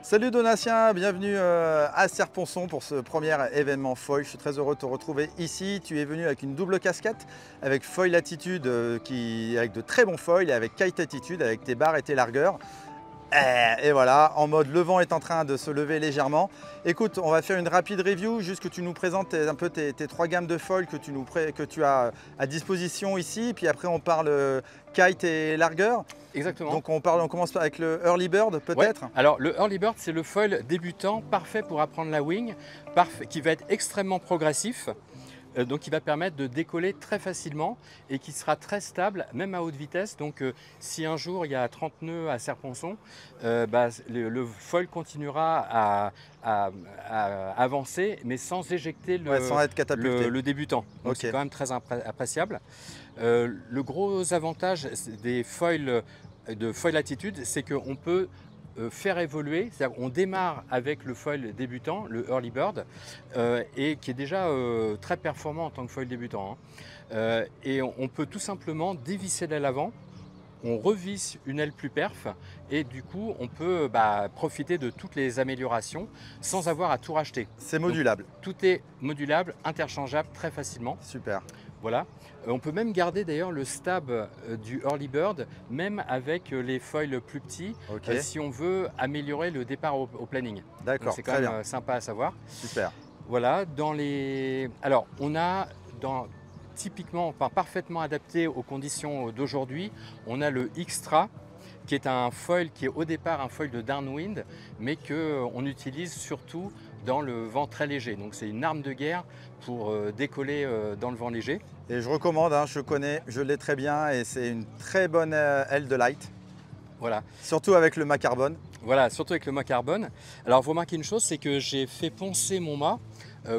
Salut Donatien, bienvenue à Serre-Ponçon pour ce premier événement foil. Je suis très heureux de te retrouver ici. Tu es venu avec une double casquette, avec Foil Attitude, avec de très bons foils, et avec Kite Attitude, avec tes barres et tes largueurs. Et voilà, en mode le vent est en train de se lever légèrement. Écoute, on va faire une rapide review, juste que tu nous présentes un peu tes trois gammes de foils que tu as à disposition ici. Puis après, on parle kite et largueur. Exactement. Donc on commence avec le Early Bird peut-être. Ouais. Alors le Early Bird, c'est le foil débutant parfait pour apprendre la wing, qui va être extrêmement progressif. Donc qui va permettre de décoller très facilement et qui sera très stable même à haute vitesse. Donc si un jour il y a 30 nœuds à Serre-Ponçon, le foil continuera à avancer mais sans éjecter Sans être catapulté. le débutant. Donc Okay. c'est quand même très appréciable. Le gros avantage des foils de Foil Attitude, c'est qu'on peut faire évoluer, c'est-à-dire on démarre avec le foil débutant, le Early Bird, et qui est déjà très performant en tant que foil débutant. Et on peut tout simplement dévisser l'aile avant, on revisse une aile plus perf, et du coup on peut profiter de toutes les améliorations sans avoir à tout racheter. C'est modulable. Donc, tout est modulable, interchangeable très facilement. Super. Voilà. On peut même garder d'ailleurs le stab du Early Bird, même avec les foils plus petits, Okay. si on veut améliorer le départ au planning. D'accord, C'est quand même sympa à savoir. Super. Voilà. Alors, on a typiquement, parfaitement adapté aux conditions d'aujourd'hui, on a le Xtra, qui est un foil qui est au départ un foil de downwind, mais qu'on utilise surtout dans le vent très léger. Donc c'est une arme de guerre pour décoller dans le vent léger. Et je recommande, hein, je connais, je l'ai très bien et c'est une très bonne aile de light. Voilà. Surtout avec le mât carbone. Voilà, surtout avec le mât carbone. Alors vous remarquez une chose, c'est que j'ai fait poncer mon mât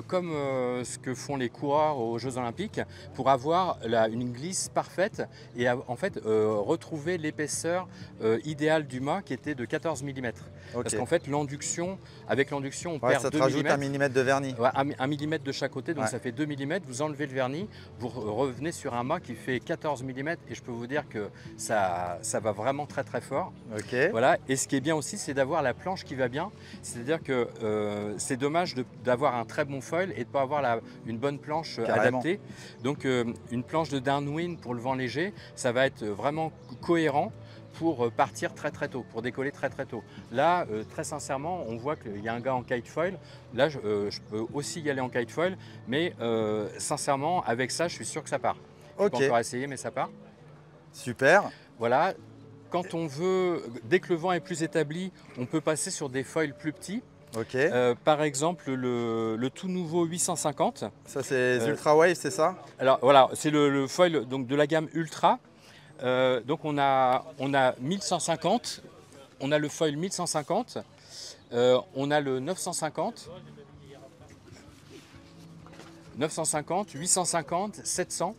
comme ce que font les coureurs aux Jeux Olympiques pour avoir une glisse parfaite et en fait retrouver l'épaisseur idéale du mât qui était de 14 mm. Okay. Parce qu'en fait avec l'enduction on perd 2 mm. Ça te rajoute 1 mm de vernis. Ouais, 1 mm de chaque côté, donc ça fait 2 mm. Vous enlevez le vernis, vous revenez sur un mât qui fait 14 mm et je peux vous dire que ça va vraiment très très fort. Okay. Voilà. Et ce qui est bien aussi, c'est d'avoir la planche qui va bien. C'est-à-dire que c'est dommage d'avoir un très bon foil et de ne pas avoir une bonne planche adaptée. Donc une planche de downwind pour le vent léger, ça va être vraiment cohérent pour partir très très tôt, pour décoller très très tôt. Là, très sincèrement, on voit qu'il y a un gars en kite foil. Là, je peux aussi y aller en kite foil, mais sincèrement, avec ça, je suis sûr que ça part. Je n'ai pas encore essayé, mais ça part. Super. Voilà. Quand on veut, dès que le vent est plus établi, on peut passer sur des foils plus petits. Okay. Par exemple, le tout nouveau 850. Ça, c'est les Ultra Wave, c'est ça? Alors voilà, c'est le foil donc, de la gamme Ultra. Donc on a 1150, on a le foil 1150, on a le 950, 850, 700.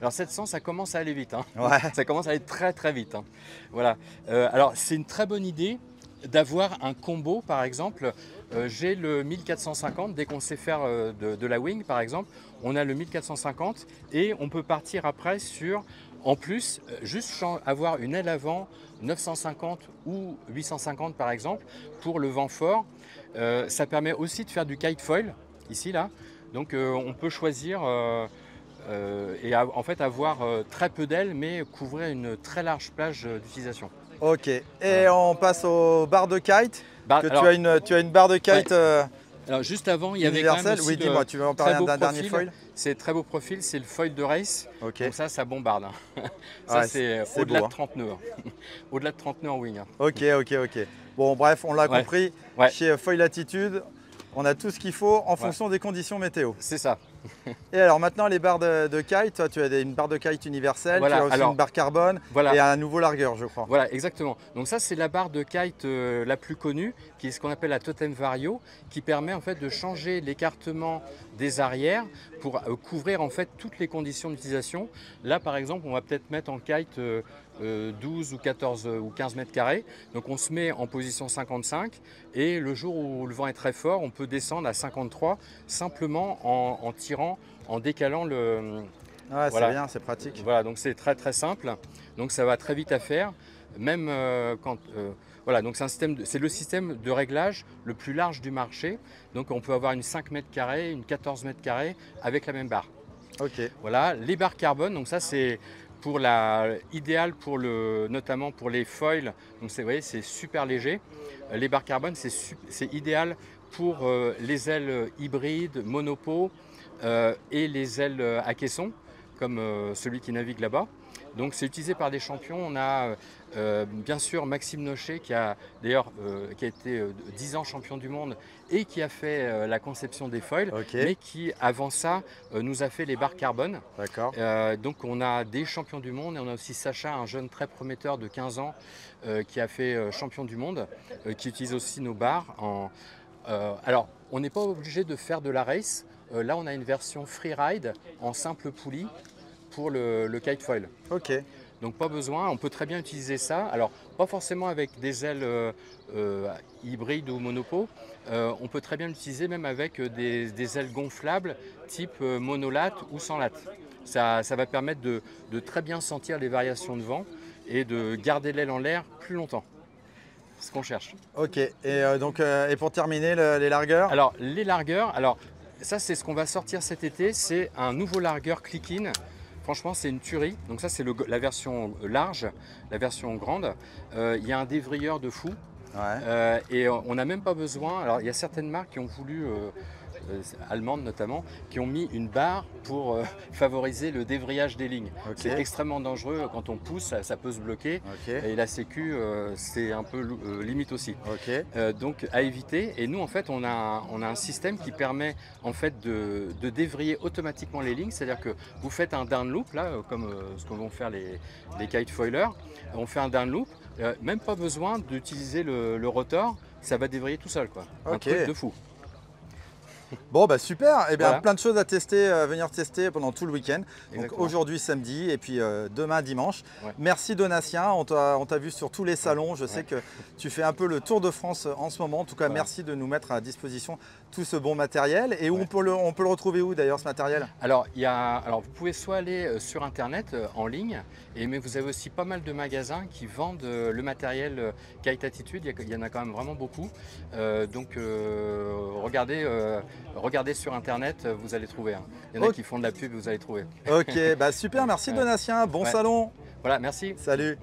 Alors 700, ça commence à aller vite. Hein. Ouais. Ça commence à aller très très vite. Hein. Voilà. Alors c'est une très bonne idée d'avoir un combo, par exemple. J'ai le 1450, dès qu'on sait faire de la wing, par exemple, on a le 1450 et on peut partir après sur, en plus, juste avoir une aile avant 950 ou 850 par exemple, pour le vent fort. Ça permet aussi de faire du kite foil, ici, là. Donc on peut choisir et en fait avoir très peu d'ailes, mais couvrir une très large plage d'utilisation. Ok, et on passe aux barres de kite. Tu as une barre de kite alors juste avant, il y avait quand même aussi oui, dis-moi, tu veux en parler d'un dernier foil? C'est très beau profil, c'est le foil de race. Okay. Donc ça bombarde. Hein. Ça, c'est au-delà de 30 nœuds. Au-delà de 30 nœuds en wing. Hein. Ok. Bon, bref, on l'a compris. Ouais. Chez Foil Attitude, on a tout ce qu'il faut en fonction des conditions météo. C'est ça. Et alors maintenant, les barres de kite, toi, tu as une barre de kite universelle, voilà. tu as aussi une barre carbone et un nouveau largueur, je crois. Voilà, exactement. Donc ça, c'est la barre de kite la plus connue, qui est ce qu'on appelle la Totem Vario, qui permet en fait de changer l'écartement des arrières pour couvrir en fait toutes les conditions d'utilisation. Là, par exemple, on va peut-être mettre en kite 12 ou 14 ou 15 mètres carrés. Donc on se met en position 55 et le jour où le vent est très fort, on peut descendre à 53 simplement en tirant, en décalant le... Ouais, voilà. C'est bien, c'est pratique. Voilà, donc c'est très très simple. Donc ça va très vite à faire. Même quand Voilà, donc c'est le système de réglage le plus large du marché. Donc on peut avoir une 5 mètres carrés, une 14 mètres carrés avec la même barre. Ok. Voilà, les barres carbone, donc ça c'est idéal pour notamment pour les foils. Donc vous voyez, c'est super léger. Les barres carbone, c'est idéal pour les ailes hybrides, monopo et les ailes à caisson, comme celui qui navigue là-bas. Donc c'est utilisé par des champions. On a bien sûr Maxime Nochet qui a d'ailleurs qui a été 10 ans champion du monde et qui a fait la conception des foils, mais qui avant ça nous a fait les barres carbone. D'accord. Donc on a des champions du monde et on a aussi Sacha, un jeune très prometteur de 15 ans qui a fait champion du monde, qui utilise aussi nos barres. Alors on n'est pas obligé de faire de la race. Là on a une version freeride en simple poulie pour le kite foil. Ok. Donc pas besoin, on peut très bien utiliser ça. Alors pas forcément avec des ailes hybrides ou monopo, on peut très bien l'utiliser même avec des ailes gonflables type monolate ou sans latte. Ça va permettre de très bien sentir les variations de vent et de garder l'aile en l'air plus longtemps. C'est ce qu'on cherche. Ok, et pour terminer, les largueurs? Alors les largueurs, ça c'est ce qu'on va sortir cet été, c'est un nouveau largueur click-in. Franchement, c'est une tuerie. Donc ça, c'est la version large, la version grande. Il y a un dévrilleur de fou. Ouais. Et on n'a même pas besoin. Alors, il y a certaines marques qui ont voulu, allemandes notamment, qui ont mis une barre pour favoriser le dévrillage des lignes. Okay. C'est extrêmement dangereux. Quand on pousse, ça peut se bloquer. Okay. Et la sécu, c'est un peu limite aussi. Okay. Donc à éviter. Et nous, en fait, on a un système qui permet en fait de dévriller automatiquement les lignes. C'est-à-dire que vous faites un down loop, là, comme ce que vont faire les kite foilers. On fait un down loop. Même pas besoin d'utiliser le rotor. Ça va dévriller tout seul, quoi. Un truc de fou. Bon bah super, et bien Voilà. plein de choses à tester, venir tester pendant tout le week-end. Donc Exactement. aujourd'hui samedi et puis demain dimanche. Ouais. Merci Donatien, on t'a vu sur tous les salons. Je sais que tu fais un peu le tour de France en ce moment. En tout cas, merci de nous mettre à disposition tout ce bon matériel. Et où on peut le retrouver où d'ailleurs ce matériel? Alors vous pouvez soit aller sur internet en ligne, mais vous avez aussi pas mal de magasins qui vendent le matériel Kite Attitude. Il y en a quand même vraiment beaucoup. Donc regardez sur internet, vous allez trouver. Il y en a qui font de la pub, vous allez trouver. Ok, bah super, merci Donatien, bon salon. Voilà, merci. Salut.